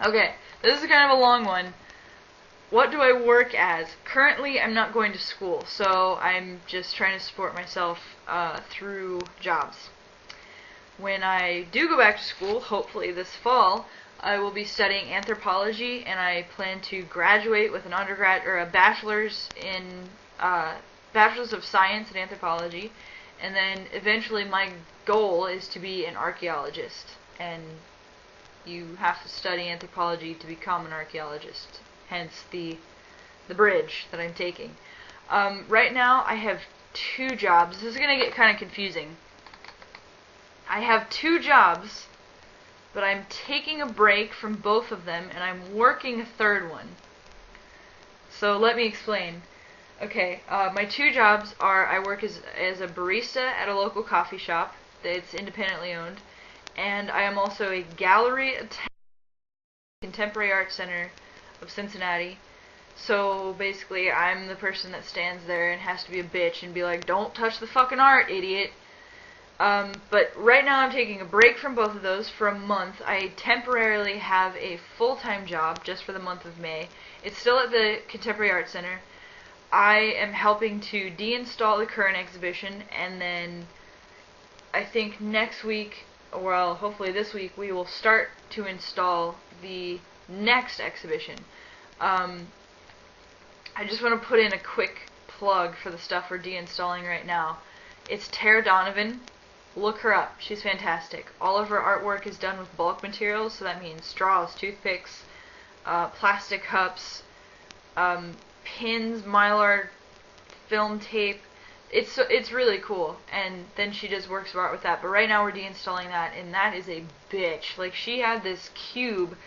Okay, this is kind of a long one. What do I work as? Currently, I'm not going to school, so I'm just trying to support myself through jobs. When I do go back to school, hopefully this fall, I will be studying anthropology, and I plan to graduate with an undergrad or a bachelor's in bachelor's of science in anthropology, and then eventually my goal is to be an archaeologist, and you have to study anthropology to become an archaeologist. Hence the bridge that I'm taking. Right now I have 2 jobs. This is going to get kind of confusing. I have 2 jobs, but I'm taking a break from both of them, and I'm working a third one. So let me explain. Okay, my 2 jobs are I work as a barista at a local coffee shop that's independently owned, and I am also a gallery attendant at the Contemporary Art Center of Cincinnati. So basically, I'm the person that stands there and has to be a bitch and be like, "Don't touch the fucking art, idiot." But right now I'm taking a break from both of those for a month. I temporarily have a full-time job just for the month of May. It's still at the Contemporary Art Center. I am helping to deinstall the current exhibition, and then I think next week, well, hopefully this week, we will start to install the next exhibition. I just want to put in a quick plug for the stuff we're deinstalling right now. It's Tara Donovan. Look her up. She's fantastic. All of her artwork is done with bulk materials, so that means straws, toothpicks, plastic cups, pins, mylar, film tape. It's really cool, and then she does works of art with that. But right now we're deinstalling that, and that is a bitch. Like, she had this cube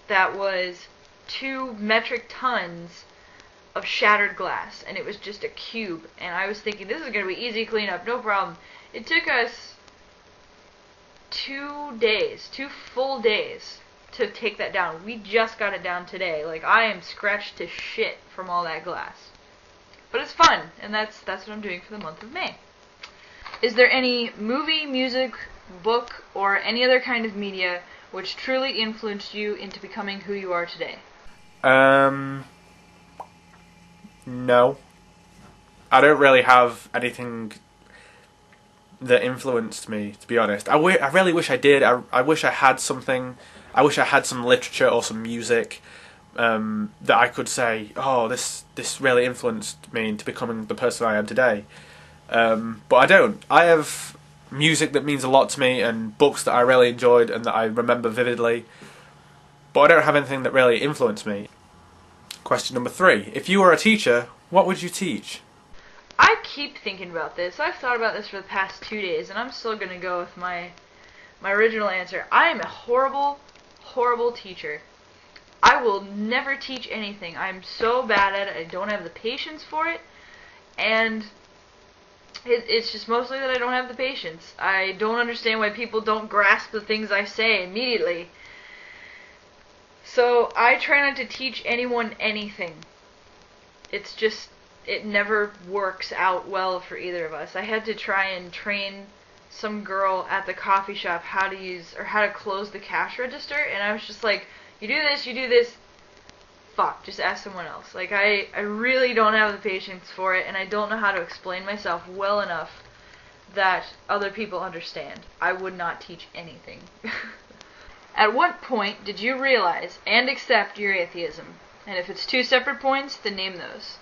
that was 2 metric tons of shattered glass, and it was just a cube, and I was thinking, this is going to be easy cleanup, no problem. It took us 2 days, 2 full days to take that down. We just got it down today. Like, I am scratched to shit from all that glass. But it's fun, and that's what I'm doing for the month of May. Is there any movie, music, book, or any other kind of media which truly influenced you into becoming who you are today? No. I don't really have anything that influenced me, to be honest. I really wish I did. I wish I had something. I wish I had some literature or some music that I could say, oh, this really influenced me into becoming the person I am today. But I don't. I have music that means a lot to me, and books that I really enjoyed and that I remember vividly. But I don't have anything that really influenced me. Question number 3. If you were a teacher, what would you teach? I keep thinking about this. I've thought about this for the past 2 days, and I'm still going to go with my original answer. I am a horrible, horrible teacher. I will never teach anything. I'm so bad at it. I don't have the patience for it, and it's just mostly that I don't have the patience. I don't understand why people don't grasp the things I say immediately. So I try not to teach anyone anything. It's just, it never works out well for either of us. I had to try and train some girl at the coffee shop how to use, or how to close the cash register, and I was just like, you do this, fuck, just ask someone else. Like, I really don't have the patience for it, and I don't know how to explain myself well enough that other people understand. I would not teach anything. At what point did you realize and accept your atheism? And if it's 2 separate points, then name those.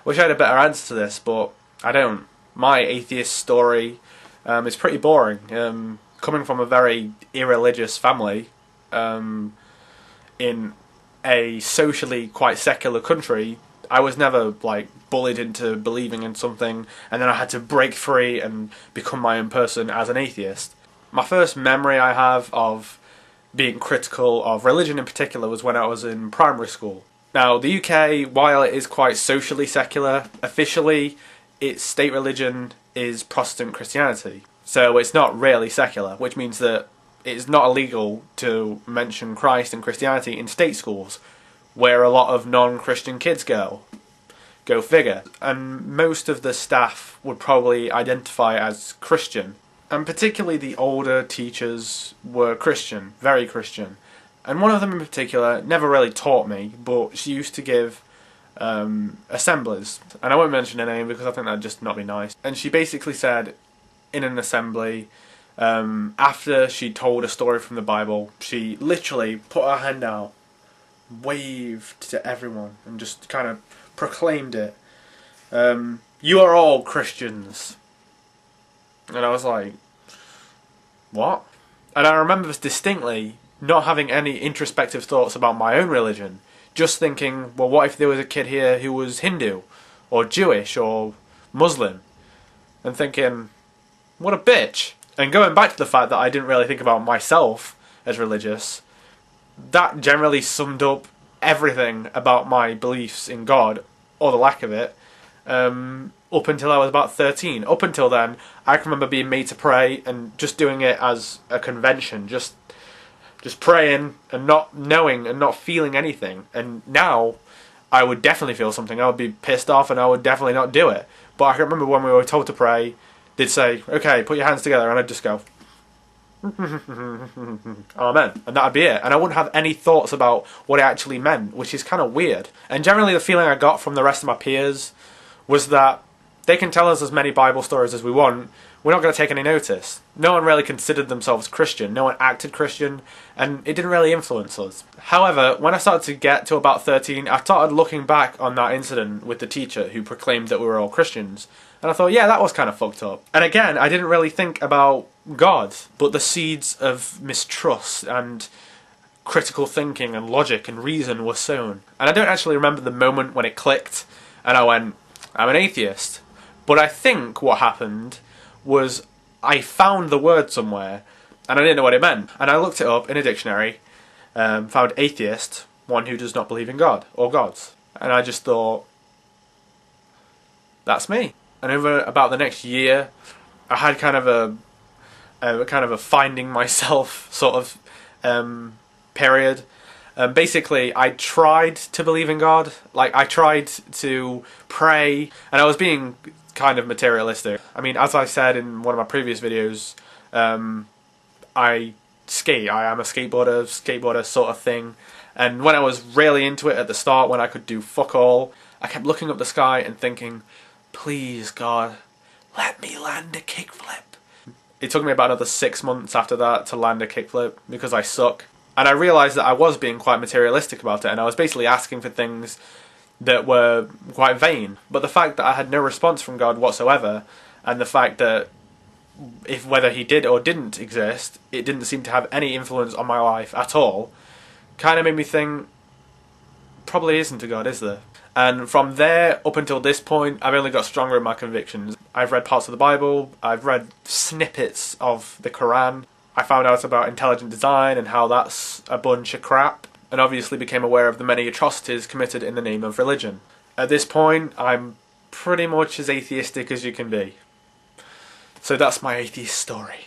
Wish I had a better answer to this, but I don't. My atheist story is pretty boring. Coming from a very irreligious family, in a socially quite secular country, I was never like bullied into believing in something, and then I had to break free and become my own person as an atheist. My first memory I have of being critical of religion in particular was when I was in primary school. Now, the UK, while it is quite socially secular, officially its state religion is Protestant Christianity. So it's not really secular, which means that it's not illegal to mention Christ and Christianity in state schools, where a lot of non-Christian kids go. Go figure. And most of the staff would probably identify as Christian. And particularly the older teachers were Christian, very Christian. And one of them in particular never really taught me, but she used to give assemblies. And I won't mention her name because I think that'd just not be nice. And she basically said in an assembly, after she told a story from the Bible, she literally put her hand out, waved to everyone, and just kind of proclaimed it. You are all Christians. And I was like, what? And I remember this distinctly, not having any introspective thoughts about my own religion. Just thinking, well, what if there was a kid here who was Hindu, or Jewish, or Muslim? And thinking, what a bitch. And going back to the fact that I didn't really think about myself as religious, that generally summed up everything about my beliefs in God, or the lack of it, up until I was about 13. Up until then, I can remember being made to pray and just doing it as a convention, just praying and not knowing and not feeling anything. And now, I would definitely feel something. I would be pissed off and I would definitely not do it. But I can remember when we were told to pray, they'd say, okay, put your hands together, and I'd just go, Amen. And that'd be it. And I wouldn't have any thoughts about what it actually meant, which is kind of weird. And generally the feeling I got from the rest of my peers was that they can tell us as many Bible stories as we want, we're not going to take any notice. No one really considered themselves Christian, no one acted Christian, and it didn't really influence us. However, when I started to get to about 13, I started looking back on that incident with the teacher who proclaimed that we were all Christians, and I thought, yeah, that was kind of fucked up. And again, I didn't really think about God, but the seeds of mistrust and critical thinking and logic and reason were sown. And I don't actually remember the moment when it clicked, and I went, I'm an atheist. But I think what happened was I found the word somewhere and I didn't know what it meant. And I looked it up in a dictionary, found atheist, one who does not believe in God or gods. And I just thought, that's me. And over about the next year, I had kind of a finding myself sort of period. Basically, I tried to believe in God. Like, I tried to pray, and I was being kind of materialistic. I mean, as I said in one of my previous videos, I skate. I am a skateboarder sort of thing. And when I was really into it at the start, when I could do fuck all, I kept looking up the sky and thinking, please God, let me land a kickflip. It took me about another 6 months after that to land a kickflip because I suck. And I realised that I was being quite materialistic about it, and I was basically asking for things that were quite vain. But the fact that I had no response from God whatsoever, and the fact that whether he did or didn't exist, it didn't seem to have any influence on my life at all, kind of made me think, probably isn't a God, is there? And from there up until this point, I've only got stronger in my convictions. I've read parts of the Bible, I've read snippets of the Quran, I found out about intelligent design and how that's a bunch of crap, and obviously became aware of the many atrocities committed in the name of religion. At this point, I'm pretty much as atheistic as you can be. So that's my atheist story.